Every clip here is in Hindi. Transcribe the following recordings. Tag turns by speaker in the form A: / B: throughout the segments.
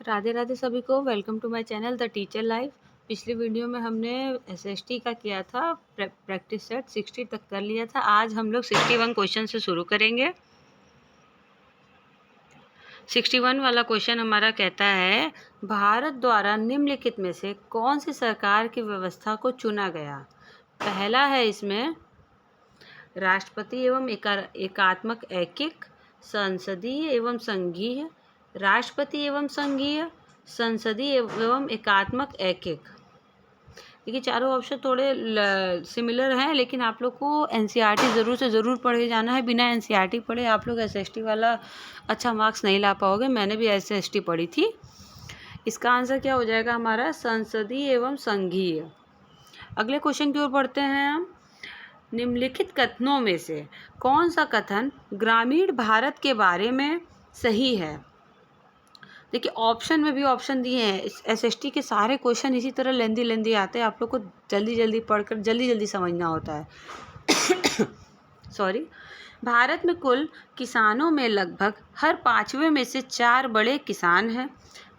A: राधे राधे सभी को। Welcome to my channel The Teacher Life. पिछली वीडियो में हमने एसएसटी का किया था प्रैक्टिस सेट 60 तक कर लिया था। आज हम लोग 61 क्वेश्चन से शुरू करेंगे। 61 वाला क्वेश्चन हमारा कहता है, भारत द्वारा निम्नलिखित में से कौन सी सरकार की व्यवस्था को चुना गया। पहला है इसमें राष्ट्रपति एवं एकात्मक ऐकिक, संसदीय एवं संघीय, राष्ट्रपति एवं संघीय, संसदीय एवं एकात्मक ऐकिक। देखिए चारों ऑप्शन थोड़े सिमिलर हैं, लेकिन आप लोग को एनसीईआरटी ज़रूर से ज़रूर पढ़ के जाना है। बिना एनसीईआरटी पढ़े आप लोग एसएसटी वाला अच्छा मार्क्स नहीं ला पाओगे। मैंने भी एसएसटी पढ़ी थी। इसका आंसर क्या हो जाएगा हमारा, संसदीय एवं संघीय। अगले क्वेश्चन की ओर बढ़ते हैं हम। निम्नलिखित कथनों में से कौन सा कथन ग्रामीण भारत के बारे में सही है। देखिए ऑप्शन में भी ऑप्शन दिए हैं। एसएसटी के सारे क्वेश्चन इसी तरह लेंदी आते हैं। आप लोग को जल्दी पढ़कर जल्दी समझना होता है। सॉरी। भारत में कुल किसानों में लगभग हर 5वें में से 4 बड़े किसान हैं।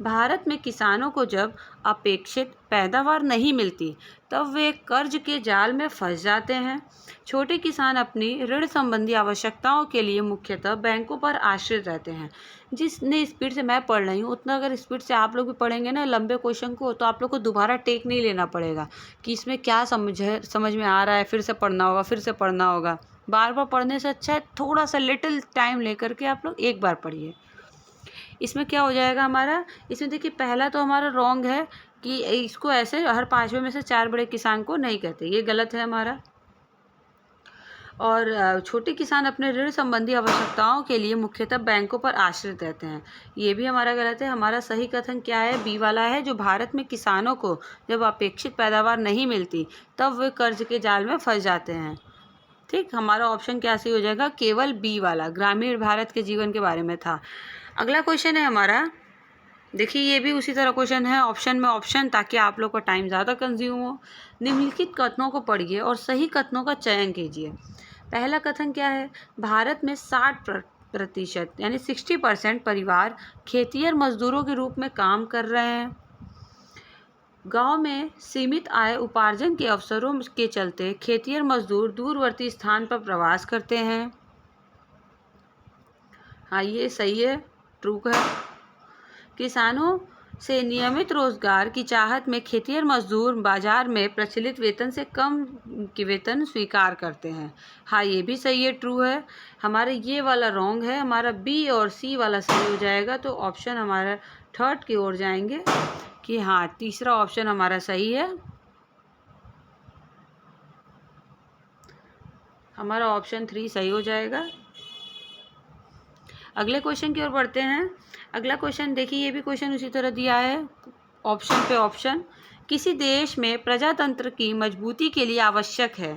A: भारत में किसानों को जब अपेक्षित पैदावार नहीं मिलती तब वे कर्ज के जाल में फंस जाते हैं। छोटे किसान अपनी ऋण संबंधी आवश्यकताओं के लिए मुख्यतः बैंकों पर आश्रित रहते हैं। जितने स्पीड से मैं पढ़ रही हूँ उतना अगर स्पीड से आप लोग भी पढ़ेंगे ना लंबे क्वेश्चन को, तो आप लोग को दोबारा टेक नहीं लेना पड़ेगा कि इसमें क्या समझ में आ रहा है, फिर से पढ़ना होगा। बार बार पढ़ने से अच्छा है थोड़ा सा लिटिल टाइम लेकर के आप लोग एक बार पढ़िए। इसमें क्या हो जाएगा हमारा, इसमें देखिए पहला तो हमारा रॉन्ग है कि इसको ऐसे हर 5वें में से 4 बड़े किसान को नहीं कहते, ये गलत है हमारा। और छोटे किसान अपने ऋण संबंधी आवश्यकताओं के लिए मुख्यतः बैंकों पर आश्रित रहते हैं, ये भी हमारा गलत है। हमारा सही कथन क्या है, बी वाला है, जो भारत में किसानों को जब अपेक्षित पैदावार नहीं मिलती तब वे कर्ज के जाल में फंस जाते हैं। ठीक, हमारा ऑप्शन क्या सही हो जाएगा, केवल बी वाला, ग्रामीण भारत के जीवन के बारे में था। अगला क्वेश्चन है हमारा, देखिए ये भी उसी तरह क्वेश्चन है, ऑप्शन में ऑप्शन, ताकि आप लोग का टाइम ज़्यादा कंज्यूम हो। निम्नलिखित कथनों को पढ़िए और सही कथनों का चयन कीजिए। पहला कथन क्या है, भारत में 60% यानी 60% परिवार खेतिहर मजदूरों के रूप में काम कर रहे हैं। गांव में सीमित आय उपार्जन के अवसरों के चलते खेतिहर मजदूर दूरवर्ती स्थान पर प्रवास करते हैं। हाँ ये सही है, ट्रू है। किसानों से नियमित रोजगार की चाहत में खेतिहर मजदूर बाजार में प्रचलित वेतन से कम की वेतन स्वीकार करते हैं। हाँ ये भी सही है, ट्रू है। हमारा ये वाला रॉन्ग है, हमारा बी और सी वाला सही हो जाएगा। तो ऑप्शन हमारा थर्ड की ओर जाएंगे कि हाँ तीसरा ऑप्शन हमारा सही है, हमारा ऑप्शन 3 सही हो जाएगा। अगले क्वेश्चन की ओर बढ़ते हैं। अगला क्वेश्चन देखिए, ये भी क्वेश्चन उसी तरह दिया है, ऑप्शन पे ऑप्शन। किसी देश में प्रजातंत्र की मजबूती के लिए आवश्यक है।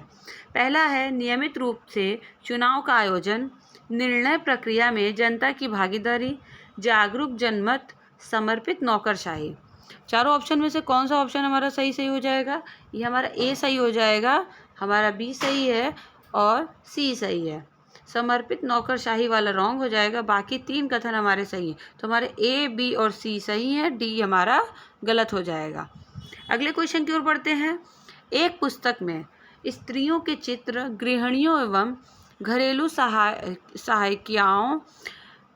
A: पहला है नियमित रूप से चुनाव का आयोजन, निर्णय प्रक्रिया में जनता की भागीदारी, जागरूक जनमत, समर्पित नौकरशाही। चारों ऑप्शन में से कौन सा ऑप्शन हमारा सही हो जाएगा, ये हमारा ए सही हो जाएगा, हमारा बी सही है और सी सही है। समर्पित नौकरशाही वाला रॉन्ग हो जाएगा, बाकी 3 कथन हमारे सही हैं। तो हमारे ए, बी और सी सही है, डी हमारा गलत हो जाएगा। अगले क्वेश्चन की ओर बढ़ते हैं। एक पुस्तक में स्त्रियों के चित्र गृहिणियों एवं घरेलू सहायिकाओं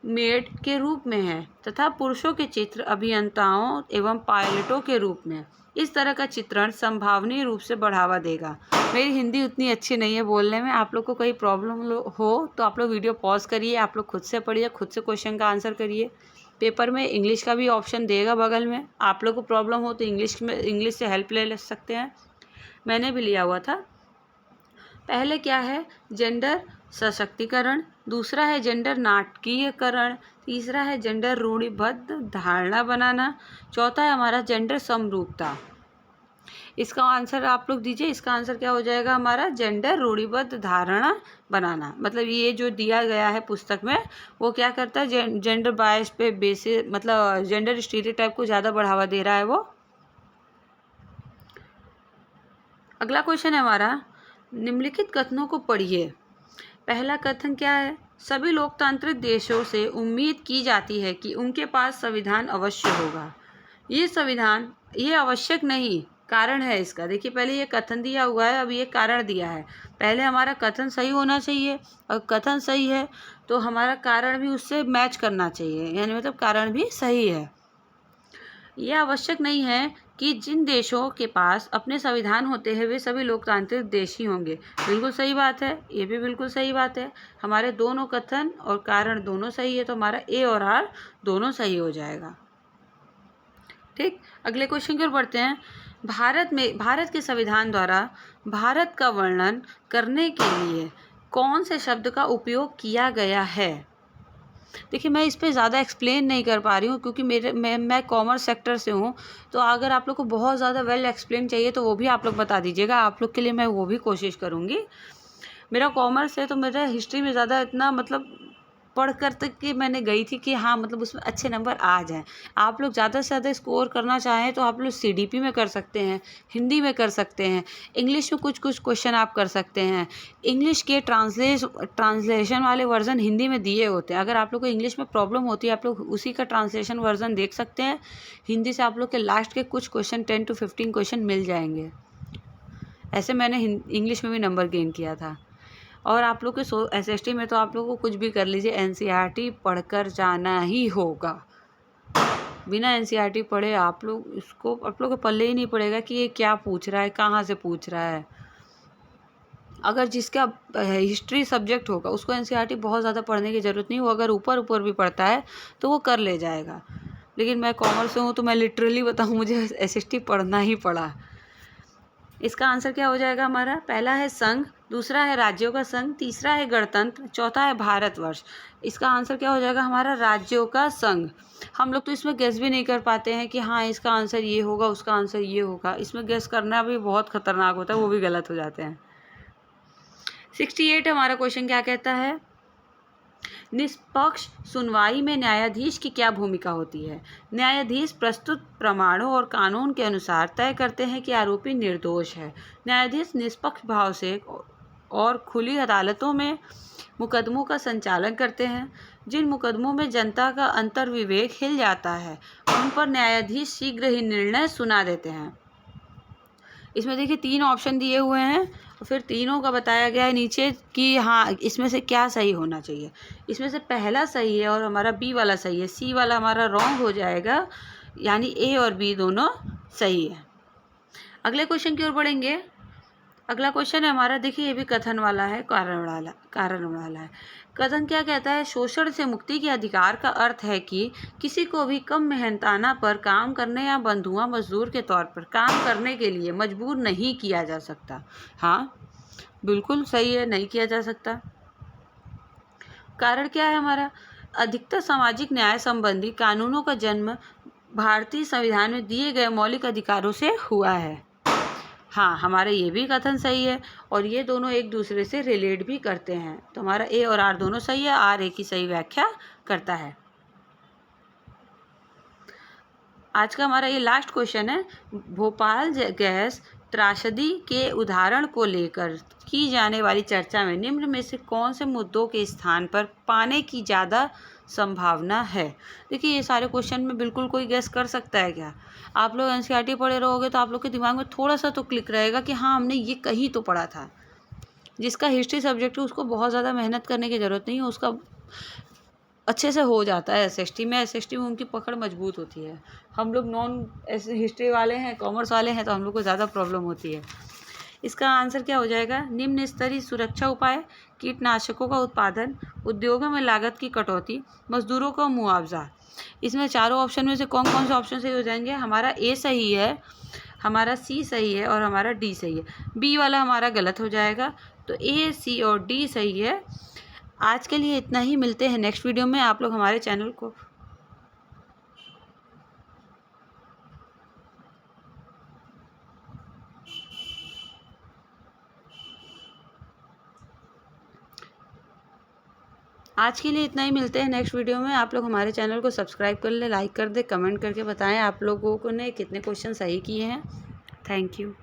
A: मेड के रूप में है तथा पुरुषों के चित्र अभियंताओं एवं पायलटों के रूप में। इस तरह का चित्रण संभावनीय रूप से बढ़ावा देगा। मेरी हिंदी उतनी अच्छी नहीं है बोलने में, आप लोग को कोई प्रॉब्लम हो तो आप लोग वीडियो पॉज करिए, आप लोग खुद से पढ़िए, खुद से क्वेश्चन का आंसर करिए। पेपर में इंग्लिश का भी ऑप्शन देगा बगल में, आप लोग को प्रॉब्लम हो तो इंग्लिश से हेल्प ले सकते हैं, मैंने भी लिया हुआ था। पहले क्या है, जेंडर सशक्तिकरण, दूसरा है जेंडर नाटकीयकरण, तीसरा है जेंडर रूढ़िबद्ध धारणा बनाना, चौथा है हमारा जेंडर समरूपता। इसका आंसर आप लोग दीजिए। इसका आंसर क्या हो जाएगा हमारा, जेंडर रूढ़िबद्ध धारणा बनाना। मतलब ये जो दिया गया है पुस्तक में वो क्या करता है, जेंडर बायस पे बेसिस, मतलब जेंडर स्टीरियोटाइप को ज़्यादा बढ़ावा दे रहा है वो। अगला क्वेश्चन है हमारा, निम्नलिखित कथनों को पढ़िए। पहला कथन क्या है, सभी लोकतांत्रिक देशों से उम्मीद की जाती है कि उनके पास संविधान अवश्य होगा। ये आवश्यक नहीं, कारण है इसका। देखिए, पहले ये कथन दिया हुआ है, अब ये कारण दिया है। पहले हमारा कथन सही होना चाहिए, और कथन सही है तो हमारा कारण भी उससे मैच करना चाहिए, यानी मतलब कारण भी सही है। यह आवश्यक नहीं है कि जिन देशों के पास अपने संविधान होते हैं वे सभी लोकतांत्रिक देश ही होंगे। बिल्कुल सही बात है, ये भी बिल्कुल सही बात है। हमारे दोनों कथन और कारण दोनों सही है, तो हमारा ए और आर दोनों सही हो जाएगा। ठीक, अगले क्वेश्चन की ओर बढ़ते हैं। भारत के संविधान द्वारा भारत का वर्णन करने के लिए कौन से शब्द का उपयोग किया गया है? देखिए, मैं इस पे ज़्यादा एक्सप्लेन नहीं कर पा रही हूँ, क्योंकि मैं कॉमर्स सेक्टर से हूँ। तो अगर आप लोग को बहुत ज़्यादा वेल एक्सप्लेन चाहिए तो वो भी आप लोग बता दीजिएगा, आप लोग के लिए मैं वो भी कोशिश करूँगी। मेरा कॉमर्स है तो मेरा हिस्ट्री में ज़्यादा इतना मतलब पढ़ कर तक कि मैंने गई थी कि हाँ, मतलब उसमें अच्छे नंबर आ जाएँ। आप लोग ज़्यादा से ज़्यादा स्कोर करना चाहें तो आप लोग सीडीपी में कर सकते हैं, हिंदी में कर सकते हैं, इंग्लिश में कुछ कुछ क्वेश्चन आप कर सकते हैं। इंग्लिश के ट्रांसलेशन वाले वर्जन हिंदी में दिए होते हैं। अगर आप लोग को इंग्लिश में प्रॉब्लम होती है, आप लोग उसी का ट्रांसलेशन वर्जन देख सकते हैं। हिंदी से आप लोग के लास्ट के कुछ क्वेश्चन 10 to 15 क्वेश्चन मिल जाएंगे। ऐसे मैंने इंग्लिश में भी नंबर गेन किया था। और आप लोग के एसएसटी में तो आप लोग को कुछ भी कर लीजिए, एनसीईआरटी पढ़कर जाना ही होगा। बिना एनसीईआरटी पढ़े आप लोग को पल्ले ही नहीं पड़ेगा कि ये क्या पूछ रहा है, कहाँ से पूछ रहा है। अगर जिसका हिस्ट्री सब्जेक्ट होगा उसको एनसीईआरटी बहुत ज़्यादा पढ़ने की ज़रूरत नहीं, वो अगर ऊपर ऊपर भी पढ़ता है तो वो कर ले जाएगा। लेकिन मैं कॉमर्स से हूँ तो मैं लिटरली बताऊँ, मुझे एसएसटी पढ़ना ही पड़ा। इसका आंसर क्या हो जाएगा हमारा? पहला है संघ, दूसरा है राज्यों का संघ, तीसरा है गणतंत्र, चौथा है भारतवर्ष। इसका आंसर क्या हो जाएगा हमारा? राज्यों का संघ। हम लोग तो इसमें गेस भी नहीं कर पाते हैं कि हाँ इसका आंसर ये होगा, उसका आंसर ये होगा। इसमें गेस करना भी बहुत खतरनाक होता है, वो भी गलत हो जाते हैं। 68 हमारा क्वेश्चन क्या कहता है? निष्पक्ष सुनवाई में न्यायाधीश की क्या भूमिका होती है? न्यायाधीश प्रस्तुत प्रमाणों और कानून के अनुसार तय करते हैं कि आरोपी निर्दोष है। न्यायाधीश निष्पक्ष भाव से और खुली अदालतों में मुकदमों का संचालन करते हैं। जिन मुकदमों में जनता का अंतर्विवेक हिल जाता है उन पर न्यायाधीश शीघ्र ही निर्णय सुना देते हैं। इसमें देखिए 3 ऑप्शन दिए हुए हैं और फिर तीनों का बताया गया है नीचे कि हाँ इसमें से क्या सही होना चाहिए। इसमें से पहला सही है और हमारा बी वाला सही है, सी वाला हमारा रॉन्ग हो जाएगा, यानी ए और बी दोनों सही है। अगले क्वेश्चन की ओर बढ़ेंगे। अगला क्वेश्चन है हमारा, देखिए ये भी कथन वाला है, कारण वाला है। कथन क्या कहता है? शोषण से मुक्ति के अधिकार का अर्थ है कि किसी को भी कम मेहनताना पर काम करने या बंधुआ मजदूर के तौर पर काम करने के लिए मजबूर नहीं किया जा सकता। हाँ बिल्कुल सही है, नहीं किया जा सकता। कारण क्या है हमारा? अधिकतर सामाजिक न्याय संबंधी कानूनों का जन्म भारतीय संविधान में दिए गए मौलिक अधिकारों से हुआ है। हाँ, हमारा ये भी कथन सही है और ये दोनों एक दूसरे से रिलेट भी करते हैं। तो हमारा ए और आर दोनों सही है, आर ए की सही व्याख्या करता है। आज का हमारा ये लास्ट क्वेश्चन है। भोपाल गैस त्रासदी के उदाहरण को लेकर की जाने वाली चर्चा में निम्न में से कौन से मुद्दों के स्थान पर पाने की ज़्यादा संभावना है? देखिए ये सारे क्वेश्चन में बिल्कुल कोई गेस कर सकता है क्या? आप लोग एनसीईआरटी पढ़े रहोगे तो आप लोग के दिमाग में थोड़ा सा तो क्लिक रहेगा कि हाँ हमने ये कहीं तो पढ़ा था। जिसका हिस्ट्री सब्जेक्ट है उसको बहुत ज़्यादा मेहनत करने की ज़रूरत नहीं है, उसका अच्छे से हो जाता है। एसएसटी में उनकी पकड़ मजबूत होती है। हम लोग नॉन हिस्ट्री वाले हैं, कॉमर्स वाले हैं, तो हम लोग को ज़्यादा प्रॉब्लम होती है। इसका आंसर क्या हो जाएगा? निम्न स्तरीय सुरक्षा उपाय, कीटनाशकों का उत्पादन, उद्योगों में लागत की कटौती, मजदूरों का मुआवजा। इसमें चारों ऑप्शन में से कौन कौन से ऑप्शन सही हो जाएंगे? हमारा ए सही है, हमारा सी सही है और हमारा डी सही है। बी वाला हमारा गलत हो जाएगा। तो ए, सी और डी सही है। आज के लिए इतना ही, मिलते हैं नेक्स्ट वीडियो में। आप लोग हमारे चैनल को मिलते हैं नेक्स्ट वीडियो में। आप लोग हमारे चैनल को सब्सक्राइब कर ले, लाइक कर दे, कमेंट करके बताएं आप लोगों ने कितने क्वेश्चन सही किए हैं। Thank you.